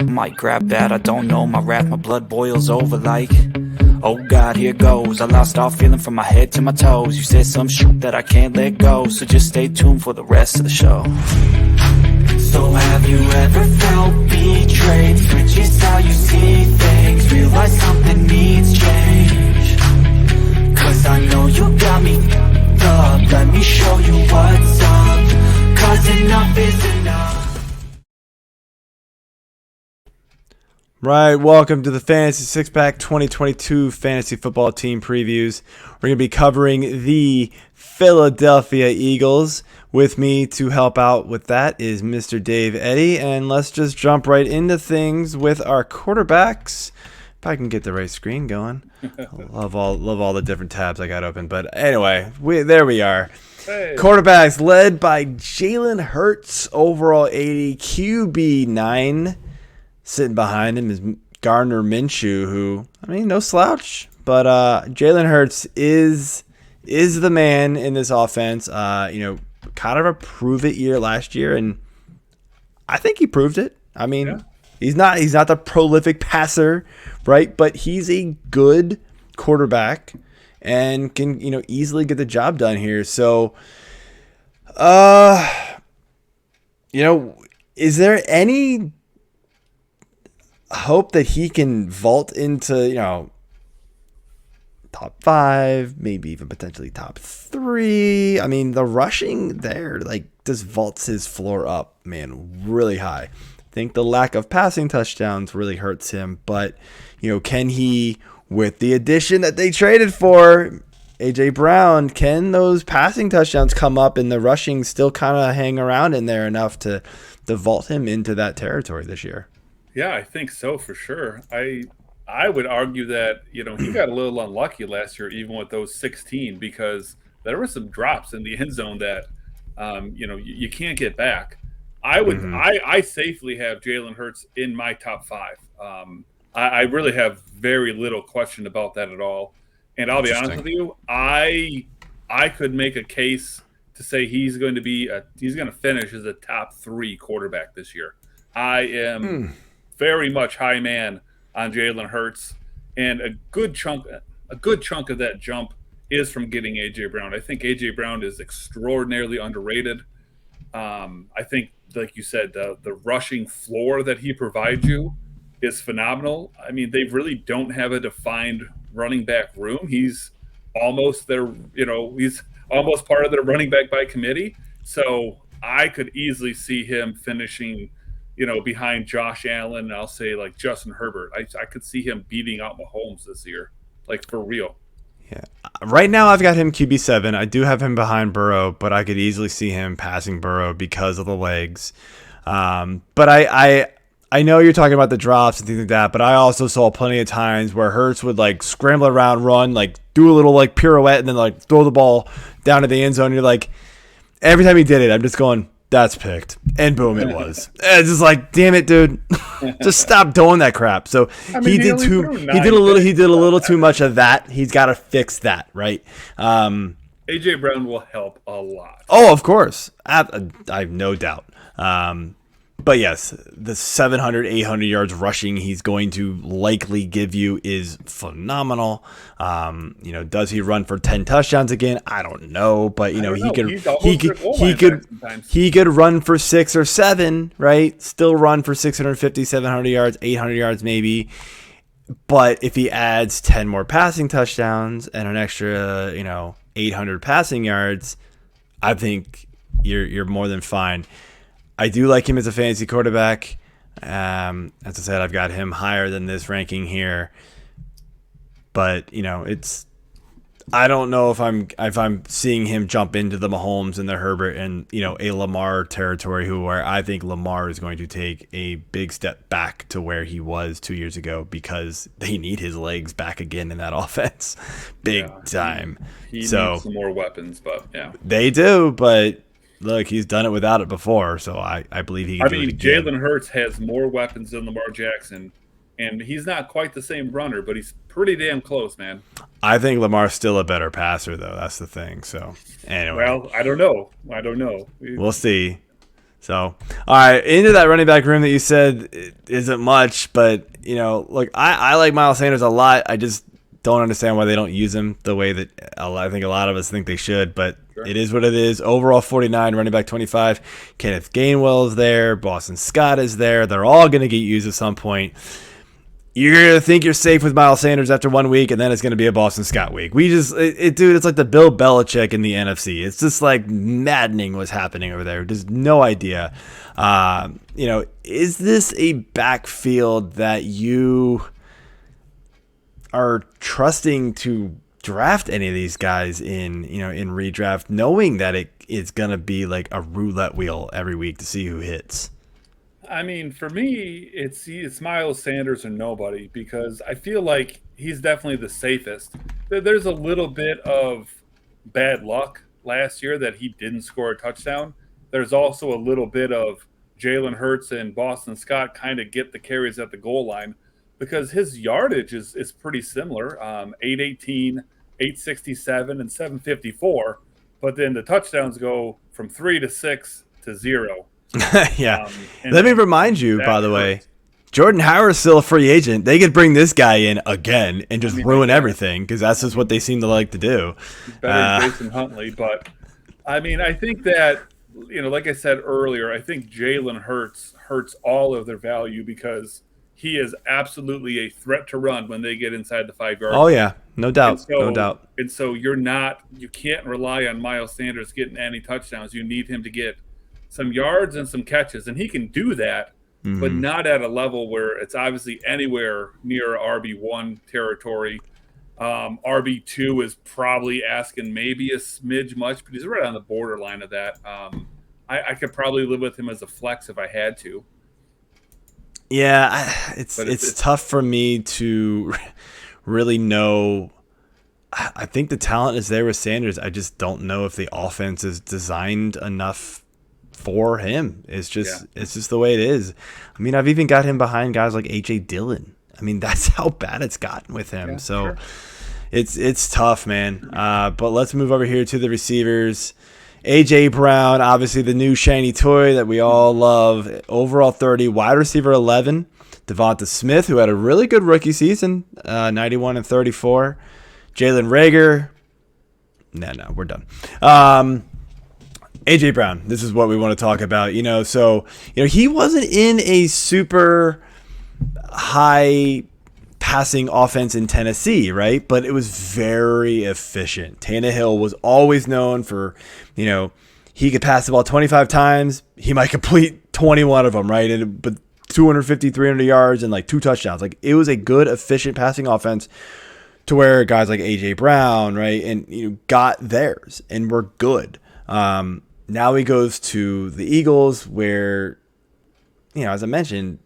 Might grab that, I don't know, my wrath, my blood boils over like, oh God, here goes. I lost all feeling from my head to my toes. You said some shit that I can't let go, so just stay tuned for the rest of the show. So have you ever felt betrayed? Switches how you see things, realize something needs change. Cause I know you got me up, let me show you what's up. Cause enough is enough. Right, welcome to the Fantasy Six Pack 2022 Fantasy Football Team Previews. We're going to be covering the Philadelphia Eagles. With me to help out with that is Mr. Dave Eddy, and let's just jump right into things with our quarterbacks. If I can get the right screen going. love all the different tabs I got open, but anyway, there we are. Hey. Quarterbacks led by Jalen Hurts, overall 80, QB 9. Sitting behind him is Gardner Minshew, who, I mean, no slouch, but Jalen Hurts is the man in this offense. Kind of a prove-it year last year, and I think he proved it. I mean, yeah. He's not the prolific passer, right? But he's a good quarterback and can, easily get the job done here. So, is there any hope that he can vault into, top 5, maybe even potentially top 3? I mean, the rushing there, just vaults his floor up, man, really high. I think the lack of passing touchdowns really hurts him, but, can he, with the addition that they traded for, A.J. Brown, can those passing touchdowns come up and the rushing still kind of hang around in there enough to vault him into that territory this year? Yeah, I think so for sure. I would argue that, he got a little unlucky last year, even with those 16, because there were some drops in the end zone that, you can't get back. I safely have Jalen Hurts in my top 5. I really have very little question about that at all. And I'll be honest with you, I could make a case to say he's going to finish as a top 3 quarterback this year. I am very much high man on Jalen Hurts, and a good chunk of that jump is from getting A.J. Brown. I think A.J. Brown is extraordinarily underrated. I think, like you said, the rushing floor that he provides you is phenomenal. I mean, they really don't have a defined running back room. He's almost he's almost part of their running back by committee. So I could easily see him finishing behind Josh Allen, and I'll say like Justin Herbert. I could see him beating out Mahomes this year, like for real. Yeah. Right now I've got him QB7. I do have him behind Burrow, but I could easily see him passing Burrow because of the legs. But I know you're talking about the drops and things like that, but I also saw plenty of times where Hurts would scramble around, run, do a little pirouette, and then throw the ball down to the end zone. And you're like, every time he did it, I'm just going, that's picked. And boom, it was. It's just damn it, dude. Just stop doing that crap. So he did a little too much of that. He's got to fix that, right? A.J. Brown will help a lot. Oh, of course. I have no doubt. But yes, the 700, 800 yards rushing he's going to likely give you is phenomenal. Does he run for 10 touchdowns again? I don't know, but he could run for 6 or 7, right? Still run for 650, 700 yards, 800 yards maybe. But if he adds 10 more passing touchdowns and an extra, 800 passing yards, I think you're more than fine. I do like him as a fantasy quarterback. As I said, I've got him higher than this ranking here. But I don't know if I'm seeing him jump into the Mahomes and the Herbert and a Lamar territory where I think Lamar is going to take a big step back to where he was 2 years ago because they need his legs back again in that offense, big time. He needs some more weapons, but yeah, they do, but. Look, he's done it without it before, so I believe he can do it again. Jalen Hurts has more weapons than Lamar Jackson, and he's not quite the same runner, but he's pretty damn close, man. I think Lamar's still a better passer, though. That's the thing. So, anyway. Well, I don't know. We'll see. So, All right, into that running back room that you said isn't much, but look, I like Miles Sanders a lot. I just don't understand why they don't use him the way that I think a lot of us think they should, but Sure. It is what it is. Overall 49, running back 25. Kenneth Gainwell is there. Boston Scott is there. They're all going to get used at some point. You're going to think you're safe with Miles Sanders after 1 week, and then it's going to be a Boston Scott week. Dude, it's like the Bill Belichick in the NFC. It's just like maddening what's happening over there. There's no idea. Is this a backfield that you are trusting to draft any of these guys in redraft, knowing that it's going to be like a roulette wheel every week to see who hits? I mean, for me, it's Miles Sanders or nobody, because I feel like he's definitely the safest. There's a little bit of bad luck last year that he didn't score a touchdown. There's also a little bit of Jalen Hurts and Boston Scott kind of get the carries at the goal line, because his yardage is pretty similar, 818, 867, and 754. But then the touchdowns go from 3 to 6 to 0. Yeah. Let me remind you, by the way, Jordan Howard's still a free agent. They could bring this guy in again and just ruin everything, because that's just what they seem to like to do. He's better than Jason Huntley. But, I mean, I think that, like I said earlier, I think Jalen Hurts hurts all of their value, because he is absolutely a threat to run when they get inside the 5-yard line. Oh, yeah. No doubt. No doubt. And so you can't rely on Miles Sanders getting any touchdowns. You need him to get some yards and some catches, and he can do that, but not at a level where it's obviously anywhere near RB1 territory. RB2 is probably asking maybe a smidge much, but he's right on the borderline of that. I could probably live with him as a flex if I had to. Yeah, it's tough for me to really know. I think the talent is there with Sanders. I just don't know if the offense is designed enough for him. It's just the way it is. I mean, I've even got him behind guys like A.J. Dillon. I mean, that's how bad it's gotten with him. So it's tough, man. But let's move over here to the receivers. A.J. Brown, obviously the new shiny toy that we all love. Overall 30, wide receiver 11. DeVonta Smith, who had a really good rookie season, 91 and 34. Jalen Reagor. No, we're done. A.J. Brown, this is what we want to talk about. He wasn't in a super high passing offense in Tennessee, right? But it was very efficient. Tannehill was always known for, he could pass the ball 25 times. He might complete 21 of them, right? But 250, 300 yards and like 2 touchdowns. Like, it was a good, efficient passing offense to where guys like A.J. Brown, right, and got theirs and were good. Now he goes to the Eagles where, as I mentioned,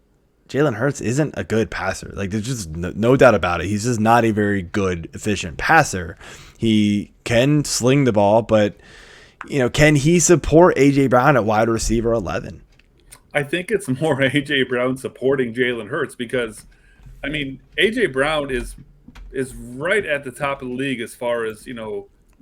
Jalen Hurts isn't a good passer. Like, there's just no doubt about it. He's just not a very good, efficient passer. He can sling the ball, but, can he support A.J. Brown at wide receiver 11? I think it's more A.J. Brown supporting Jalen Hurts, because, I mean, A.J. Brown is right at the top of the league as far as,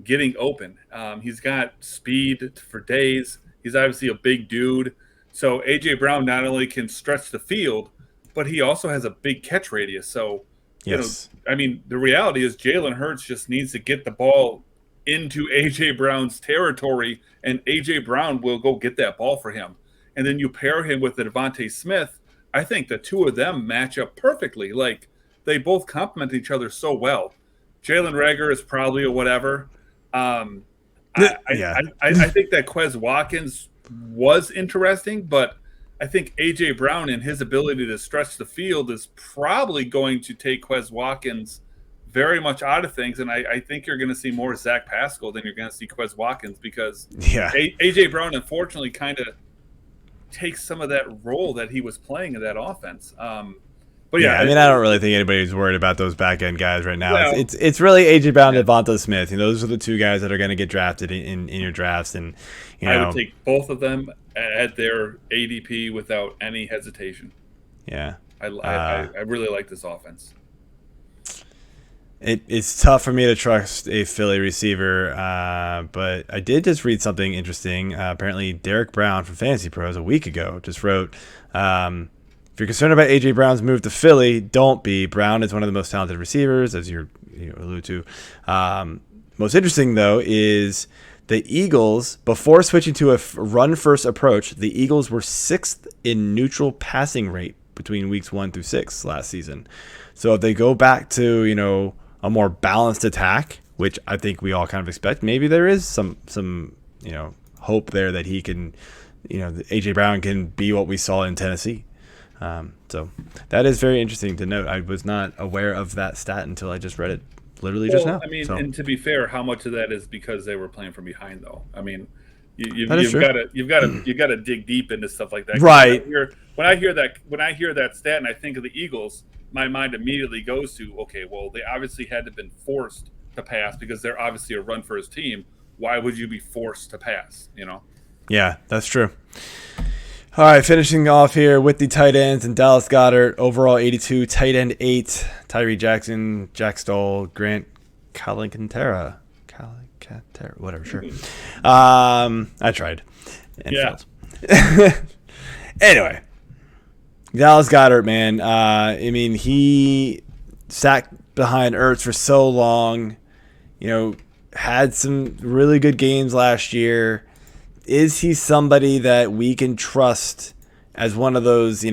getting open. He's got speed for days. He's obviously a big dude. So A.J. Brown not only can stretch the field, but he also has a big catch radius. So, the reality is Jalen Hurts just needs to get the ball into A.J. Brown's territory, and A.J. Brown will go get that ball for him. And then you pair him with the DeVonta Smith. I think the two of them match up perfectly. Like, they both complement each other so well. Jalen Reagor is probably a whatever. I think that Quez Watkins was interesting, but I think A.J. Brown and his ability to stretch the field is probably going to take Quez Watkins very much out of things, and I think you're going to see more Zach Pascal than you're going to see Quez Watkins, because A.J. Brown, unfortunately, kind of takes some of that role that he was playing in that offense. But I don't really think anybody's worried about those back end guys right now. Well, it's really A.J. Brown and DeVonta Smith. Those are the two guys that are going to get drafted in your drafts, and I would take both of them at their ADP without any hesitation. Yeah, I really like this offense. It's tough for me to trust a Philly receiver, but I did just read something interesting. Apparently, Derek Brown from Fantasy Pros a week ago just wrote, if you're concerned about A.J. Brown's move to Philly, don't be. Brown is one of the most talented receivers, as you allude to. Most interesting, though, is the Eagles, before switching to a run-first approach, the Eagles were 6th in neutral passing rate between weeks 1 through 6 last season. So if they go back to, a more balanced attack, which I think we all kind of expect, maybe there is some hope there that he can, A.J. Brown can be what we saw in Tennessee. So that is very interesting to note. I was not aware of that stat until I just read it literally just now. I mean, so. And to be fair, how much of that is because they were playing from behind, though? I mean, you've got to dig deep into stuff like that. Right. When I hear that stat and I think of the Eagles, my mind immediately goes to, okay, well, they obviously had to have been forced to pass because they're obviously a run-first team. Why would you be forced to pass? Yeah, that's true. All right, finishing off here with the tight ends and Dallas Goedert, overall 82, tight end 8, Tyree Jackson, Jack Stoll, Grant Calcaterra, whatever, sure. I tried and failed. Anyway, Dallas Goedert, man. He sat behind Ertz for so long. Had some really good games last year. Is he somebody that we can trust as one of those,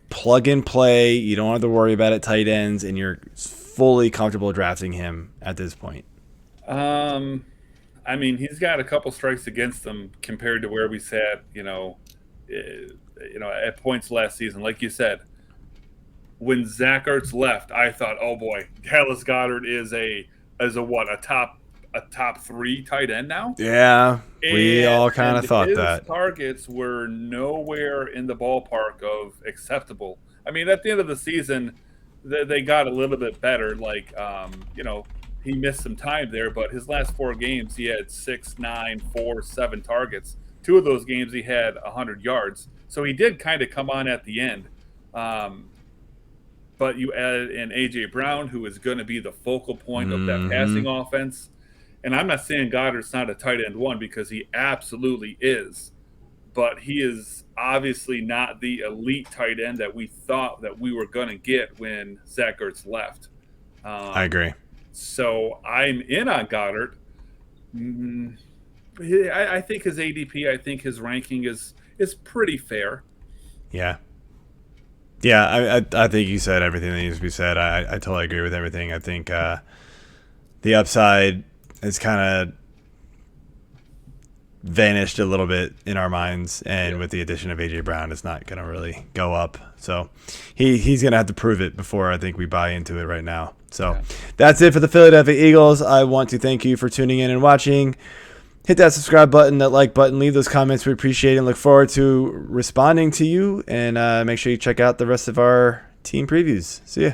plug and play? You don't have to worry about it, tight ends, and you're fully comfortable drafting him at this point. He's got a couple strikes against him compared to where we sat, at points last season. Like you said, when Zach Ertz left, I thought, oh boy, Dallas Goedert is a top 3 tight end now. Yeah, we all kind of thought that. His targets were nowhere in the ballpark of acceptable. I mean, at the end of the season, they got a little bit better. Like, he missed some time there, but his last 4 games, he had 6, 9, 4, 7 targets. 2 of those games, he had 100 yards. So he did kind of come on at the end. But you added in A.J. Brown, who is going to be the focal point of that passing offense. And I'm not saying Goddard's not a tight end 1 because he absolutely is. But he is obviously not the elite tight end that we thought that we were going to get when Zach Ertz left. I agree. So I'm in on Goedert. I think his ADP, I think his ranking is pretty fair. Yeah. Yeah, I think you said everything that needs to be said. I totally agree with everything. I think the upside has kind of vanished a little bit in our minds, and with the addition of A.J. Brown, it's not going to really go up. So he's going to have to prove it before I think we buy into it right now. So that's it for the Philadelphia Eagles. I want to thank you for tuning in and watching. Hit that subscribe button, that like button, leave those comments. We appreciate it and look forward to responding to you. And make sure you check out the rest of our team previews. See ya.